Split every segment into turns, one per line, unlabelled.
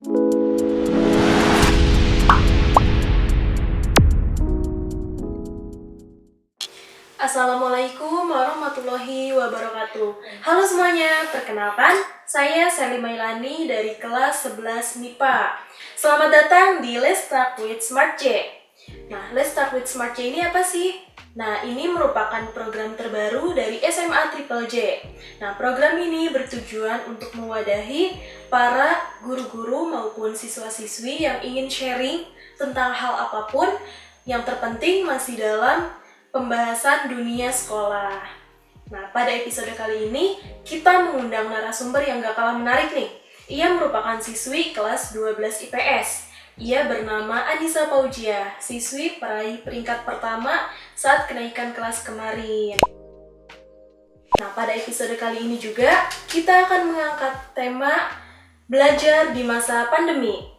Assalamualaikum warahmatullahi wabarakatuh. Halo semuanya, perkenalkan saya Sally Mailani dari kelas 11 MIPA. Selamat datang di Let's Start with Smart J. Nah, Let's Start with Smart J ini apa sih? Nah, ini merupakan program terbaru dari SMA Triple J. Nah, program ini bertujuan untuk mewadahi para guru-guru maupun siswa-siswi yang ingin sharing tentang hal apapun yang terpenting masih dalam pembahasan dunia sekolah. Nah, pada episode kali ini, kita mengundang narasumber yang gak kalah menarik nih. Ia merupakan siswi kelas 12 IPS. Ia bernama Anissa Paujia, siswi peraih peringkat pertama saat kenaikan kelas kemarin. Nah, pada episode kali ini juga, kita akan mengangkat tema belajar di masa pandemi.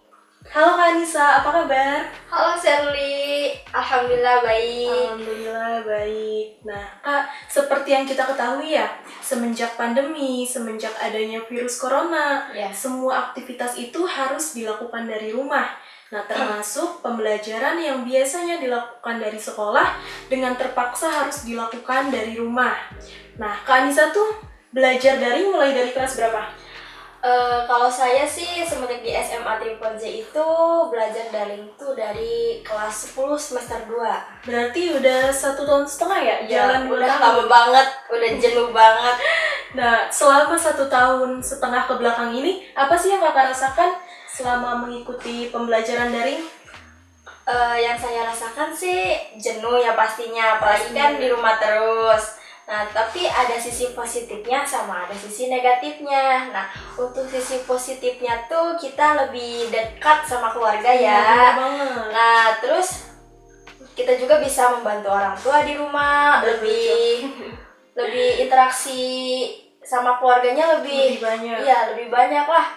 Halo Kak Anissa, apa kabar?
Halo Sherly, Alhamdulillah baik.
Alhamdulillah baik. Nah Kak, seperti yang kita ketahui ya, semenjak pandemi, semenjak adanya virus corona, semua aktivitas itu harus dilakukan dari rumah. Nah, termasuk pembelajaran yang biasanya dilakukan dari sekolah dengan terpaksa harus dilakukan dari rumah. Nah, Kak Anissa tuh belajar daring mulai dari kelas berapa?
Kalau saya sih semenjak di SMA Triple J itu belajar daring tuh dari kelas 10 semester 2.
Berarti udah 1,5 tahun ya?
Jalan udah lama banget, udah jenuh banget.
Nah, selama 1,5 tahun ke belakang ini, apa sih yang Kakak rasakan selama mengikuti pembelajaran daring?
Yang saya rasakan sih jenuh ya pastinya, apalagi kan di rumah terus. Nah, tapi ada sisi positifnya sama ada sisi negatifnya. Nah, untuk sisi positifnya tuh kita lebih dekat sama keluarga ya. Nah, terus kita juga bisa membantu orang tua di rumah, lebih interaksi sama keluarganya lebih
banyak.
Iya, lebih banyak lah.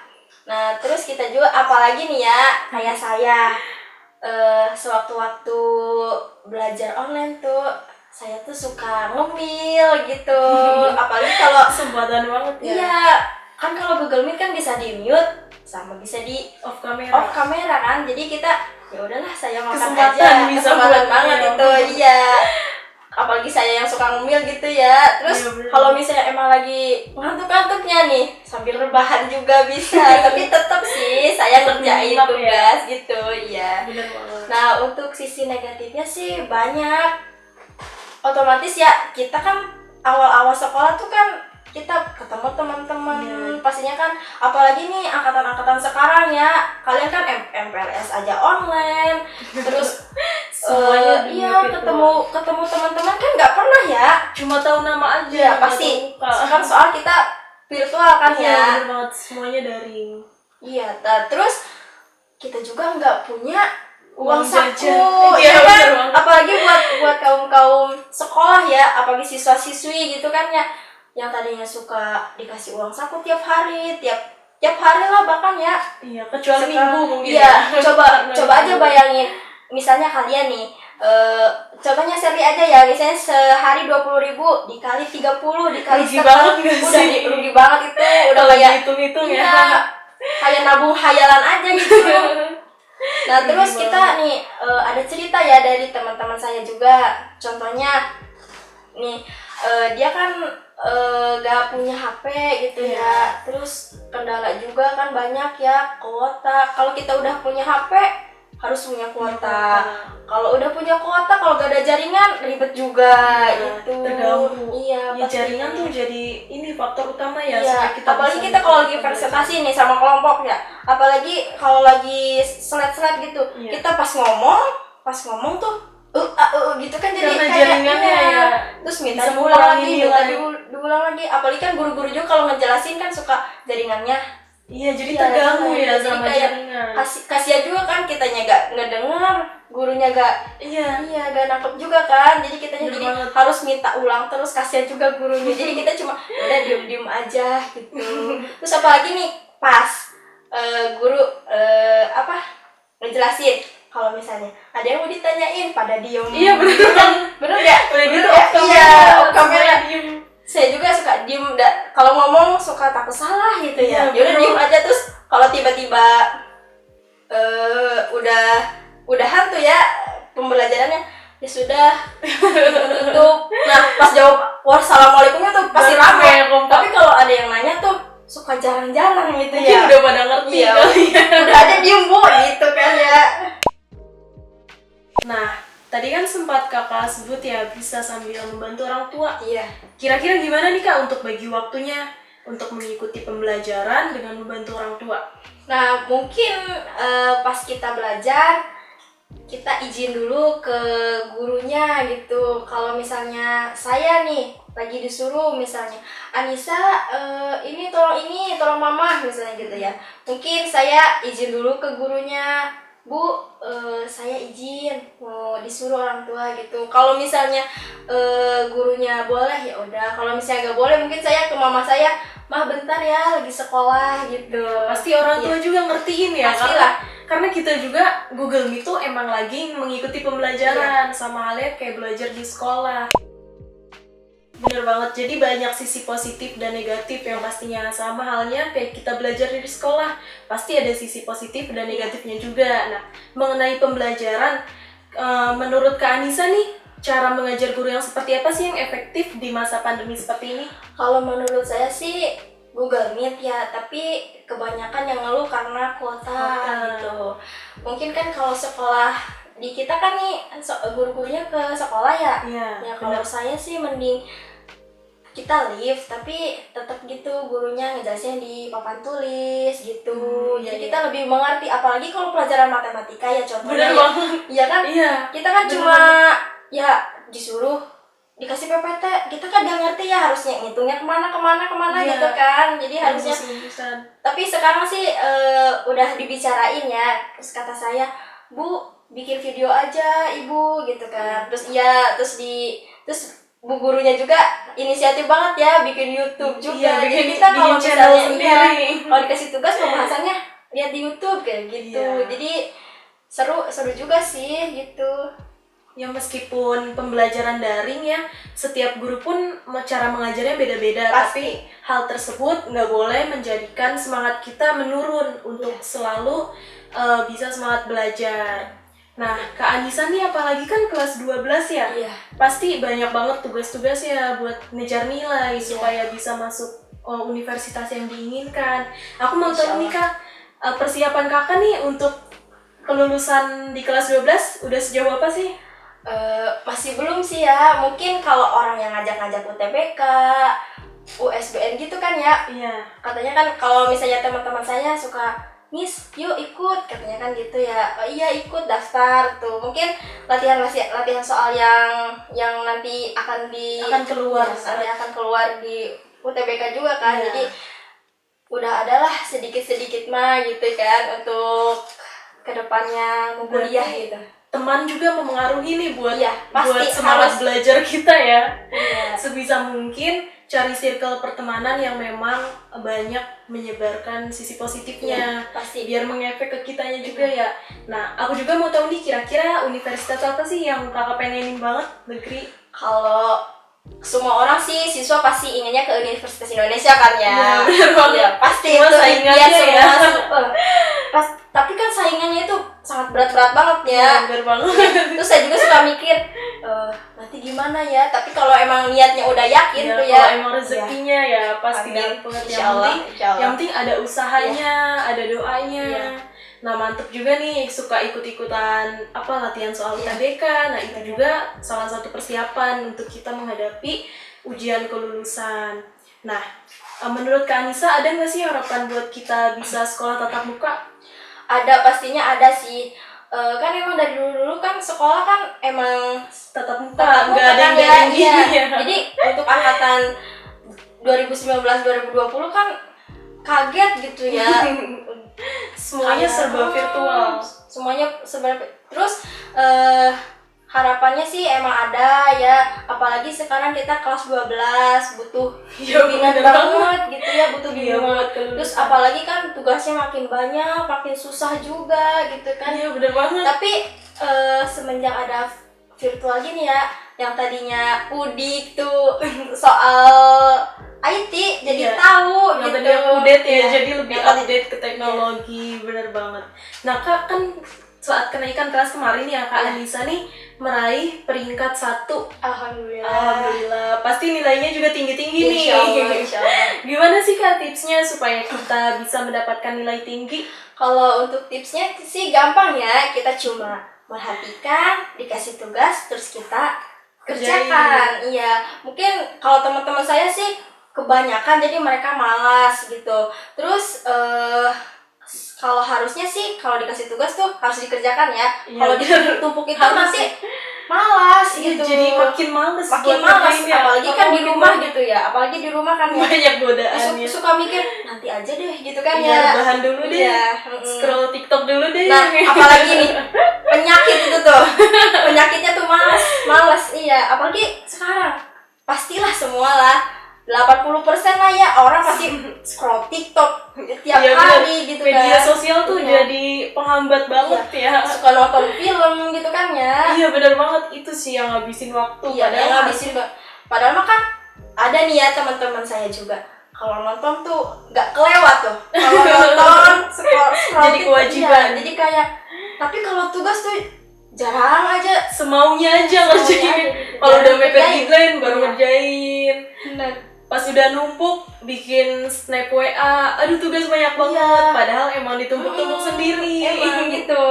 Nah, terus kita juga apalagi nih ya, kayak saya sewaktu-waktu belajar online tuh saya tuh suka ngemil gitu. Apalagi kalau
kesempatan banget ya.
Iya, kan kalau Google Meet kan bisa di mute sama bisa di
off
kamera kan. Jadi kita ya udahlah saya makan
kesempatan
aja. Kesempatan banget itu. Iya. Apalagi saya yang suka ngemil gitu ya. Terus kalau misalnya emang lagi ngantuk-ngantuknya nih sambil rebahan juga bisa. Tapi tetap sih saya ngerjain tugas gitu. Iya. Nah, untuk sisi negatifnya sih banyak. Otomatis ya kita kan awal-awal sekolah tuh kan kita ketemu teman-teman pastinya kan, apalagi nih angkatan-angkatan sekarang ya, kalian kan MPLS aja online terus
semuanya
ketemu teman-teman kan nggak pernah ya,
cuma tahu nama aja
ya pasti kan soal kita virtual kan ya,
bener banget, semuanya daring.
Iya, terus kita juga nggak punya uang saku,
ya
kan? Apalagi buat kaum sekolah ya, apalagi siswa-siswi gitu kan ya, yang tadinya suka dikasih uang saku tiap hari lah bahkan ya.
Iya, kecuali minggu mungkin.
Iya, coba aja bayangin, misalnya kalian nih, contohnya Sherly aja ya, misalnya sehari 20.000 dikali 30 dikali
rugi banget gak
udah
sih?
rugi banget itu, udah kayak
hitung-hitung
ya. Kayak nabung hayalan aja gitu. Nah, terus kita nih ada cerita ya dari teman-teman saya juga. Contohnya nih dia kan gak punya HP gitu ya. Terus kendala juga kan banyak ya, kuota. Kalau kita udah punya HP harus punya kuota. Kalau udah punya kuota, kalau gak ada jaringan ribet juga gitu.
Terganggu.
Iya,
ya, jaringan tuh jadi ini faktor utama ya.
Iya, apalagi kita kalau lagi presentasi nih sama kelompok ya. Apalagi kalau lagi slide gitu. Iya. Kita pas ngomong tuh gitu kan jadi
karena
kayak
jaringannya ya.
Terus minta diulang lagi. Apalagi kan guru-guru juga kalau ngejelasin kan suka jaringannya.
Iya, jadi terganggu ya sama jaringan.
Kasihan juga kan kitanya gak ngedenger, gurunya gak nangkep juga kan. Jadi kitanya jadi harus minta ulang terus, kasihan juga gurunya. Jadi kita cuma udah diem aja gitu. Terus apalagi nih pas guru ngejelasin, kalau misalnya ada yang mau ditanyain pada diem.
Iya
bener gak? Iya, off kamera. Saya juga suka diem, kalau ngomong suka takut salah gitu ya. Udah diem aja, terus kalau tiba-tiba udahan tuh ya pembelajarannya, ya sudah tutup. Nah pas jawab wassalamualaikumnya tuh pasti
Baru
rame.
kayak kompak.
Tapi kalau ada yang nanya tuh suka jarang-jarang gitu
Mungkin
ya.
udah pada ngerti
Iya.
kali ya.
Udah aja diem bu gitu kan ya.
Nah, tadi kan sempat kakak sebut ya bisa sambil membantu orang tua.
Iya.
Kira-kira gimana nih kak untuk bagi waktunya untuk mengikuti pembelajaran dengan membantu orang tua?
Nah mungkin pas kita belajar kita izin dulu ke gurunya gitu. Kalau misalnya saya nih lagi disuruh misalnya Anissa ini tolong mama misalnya gitu ya, mungkin saya izin dulu ke gurunya, Bu saya izin mau disuruh orang tua gitu. Kalau misalnya gurunya boleh ya udah, kalau misalnya nggak boleh mungkin saya ke mama saya, mah bentar ya lagi sekolah gitu.
Pasti orang tua juga ngertiin ya,
Pastilah.
karena kita juga Google Meet tuh emang lagi mengikuti pembelajaran sama halnya kayak belajar di sekolah. Bener banget, jadi banyak sisi positif dan negatif yang pastinya sama halnya kayak kita belajar di sekolah. Pasti ada sisi positif dan negatifnya juga. Nah, mengenai pembelajaran, menurut Kak Anissa nih, cara mengajar guru yang seperti apa sih yang efektif di masa pandemi seperti ini?
Kalau menurut saya sih Google Meet ya, tapi kebanyakan yang ngeluh karena kuota gitu. Mungkin kan kalau sekolah di kita kan nih guru-gurunya ke sekolah ya.
Iya,
Ya kalau saya sih mending kita live tapi tetap gitu gurunya ngejelasin di papan tulis gitu. Jadi
iya.
kita lebih mengerti, apalagi kalau pelajaran matematika ya contohnya.
Bener banget.
Iya kan?
Iya.
Kita kan
Bener
cuma ya disuruh dikasih PPT, kita kan gak ngerti ya harusnya ngitungnya kemana
Iya.
gitu kan. Jadi harusnya,
Rumus-rumusan.
tapi sekarang sih udah dibicarain ya. Terus kata saya, Bu bikin video aja ibu gitu kan. Terus terus bu gurunya juga inisiatif banget ya bikin YouTube juga.
Iya,
Jadi kita kalau
bikin channel
misalnya
sendiri.
kalau dikasih tugas pembahasannya lihat di YouTube kayak gitu.
Iya.
Jadi seru juga sih gitu.
Ya meskipun pembelajaran daring ya, setiap guru pun cara mengajarnya beda-beda.
Pasti.
Tapi hal tersebut nggak boleh menjadikan semangat kita menurun untuk selalu bisa semangat belajar. Nah, Kak Anissa nih apalagi kan kelas 12 ya,
Iya.
pasti banyak banget tugas-tugas ya buat ngejar nilai supaya bisa masuk universitas yang diinginkan. Aku mau tahu nih Kak, persiapan kakak nih untuk kelulusan di kelas 12 udah sejauh apa sih?
Masih belum sih ya, mungkin kalau orang yang ngajak-ngajak UTBK, USBN gitu kan ya,
Iya.
katanya kan kalau misalnya teman-teman saya suka, Miss, yuk ikut, katanya kan gitu ya. Oh, iya ikut daftar tuh, mungkin latihan soal yang nanti akan
keluar
nanti akan keluar di UTBK juga kan.
Iya.
Jadi udah adalah sedikit mah gitu kan untuk kedepannya mau kuliah gitu.
Teman juga mempengaruhi nih buat
Pasti
semangat
harus.
belajar kita ya.
Iya.
Sebisa mungkin cari circle pertemanan yang memang banyak menyebarkan sisi positifnya,
Pasti.
biar mengefek ke kitanya juga ya. Nah, aku juga mau tahu nih kira-kira universitas apa sih yang kakak pengenin banget negeri?
Kalau semua orang sih siswa pasti inginnya ke Universitas Indonesia kan ya.
Iya, bener banget.
Ya, pasti
Cuma
itu
saingannya
impian
ya.
tapi kan saingannya itu sangat berat banget ya.
Iya, bener banget.
Terus saya juga suka mikir nanti gimana ya. Tapi kalau emang niatnya udah yakin
Ya,
tuh ya.
kalau emang rezekinya ya pasti
Amin.
dapet.
Insyaallah.
Yang penting ada usahanya, ada doanya.
Iya.
Nah, mantep juga nih suka ikut-ikutan latihan soal UTBK. Nah, itu juga salah satu persiapan untuk kita menghadapi ujian kelulusan. Nah, menurut Kak Anissa ada nggak sih harapan buat kita bisa sekolah tatap muka?
Ada, pastinya ada sih. Kan emang dari dulu kan sekolah kan emang
Tatap muka,
tatap muka
nggak ada yang
kan ya.
dari
Iya.
gini ya.
Jadi untuk angkatan 2019-2020 kan kaget gitu ya.
Semuanya serba virtual.
Semuanya serba. Terus harapannya sih emang ada ya, apalagi sekarang kita kelas 12 butuh
Iya,
bimbingan
bener
banget gitu ya, butuh
Iya,
bimbingan.
buat kelulusan.
Terus apalagi kan tugasnya makin banyak, makin susah juga gitu kan.
Iya, bener banget.
Tapi semenjak ada virtual gini ya, yang tadinya udik tuh soal IT jadi
Iya.
tahu
Yang
gitu.
tadi update ya,
Iya.
jadi lebih
Yang tadi-
update ke teknologi, bener banget. Nah Kak, kan saat kenaikan kelas kemarin ya Kak
Iya.
Anissa nih meraih peringkat 1.
Alhamdulillah.
Alhamdulillah, pasti nilainya juga tinggi-tinggi nih.
Insya Allah, insya Allah.
Gimana sih Kak tipsnya supaya kita bisa mendapatkan nilai tinggi?
Kalau untuk tipsnya sih gampang ya, kita cuma perhatikan, dikasih tugas, terus kita kerjakan. Iya, mungkin kalau teman-teman saya sih kebanyakan jadi mereka malas gitu. Terus kalau harusnya sih kalau dikasih tugas tuh harus dikerjakan ya.
Iya,
Kalau
bener.
ditumpuk itu
Harus
nanti malas
Iya,
gitu.
jadi makin males
makin
buat
malas,
ngerjain ya.
apalagi kan di
Makin
rumah
banyak-
gitu ya. Apalagi di rumah kan ya.
banyak godaannya.
Suka mikir nanti aja deh gitu kan
Iya,
ya.
rebahan dulu deh.
Iya,
Scroll TikTok dulu deh.
Nah, apalagi nih penyakit itu tuh. Penyakitnya tuh malas. Iya, apalagi sekarang. Pastilah semua lah. 80% lah ya orang pasti scroll TikTok tiap
Iya,
hari
bener.
gitu
Media
kan.
sosial tuh
Iya.
jadi penghambat banget ya.
Suka nonton film gitu kan ya.
Iya bener banget, itu sih yang ngabisin waktu.
Iya, yang ngabisin padahal mah kan ada nih ya teman-teman saya juga. Kalau nonton tuh nggak kelewat tuh. Kalau nonton scroll
Jadi
TikTok,
kewajiban.
iya. Jadi kayak tapi kalau tugas tuh jarang aja.
semaunya aja
Semaunya
ngerjain.
aja gitu.
Kalau udah
Jarang
mepet
ngerjain.
deadline baru
Iya.
ngerjain.
Bener.
Pas udah numpuk bikin snap WA, aduh tugas banyak banget.
Iya.
Padahal emang ditumpuk-tumpuk sendiri.
Emang gitu.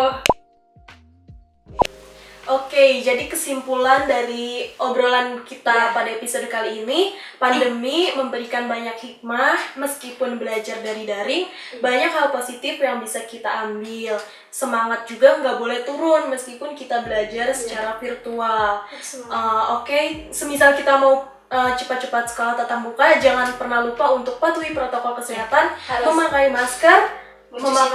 Oke, jadi kesimpulan dari obrolan kita
Iya.
pada episode kali ini, pandemi memberikan banyak hikmah, meskipun belajar dari daring, banyak hal positif yang bisa kita ambil. Semangat juga nggak boleh turun meskipun kita belajar secara virtual. Oke, semisal kita mau cepat-cepat sekolah tatap muka, jangan pernah lupa untuk patuhi protokol kesehatan,
Harus
memakai masker,
mencuci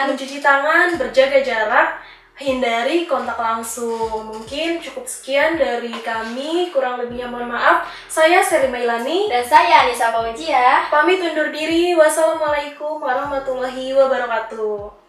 mencuci tangan, berjaga jarak, hindari kontak langsung. Mungkin cukup sekian dari kami, kurang lebihnya mohon maaf. Saya Sally Mailani,
Dan saya Anissa Fauzia.
pamit undur diri. Wassalamualaikum warahmatullahi wabarakatuh.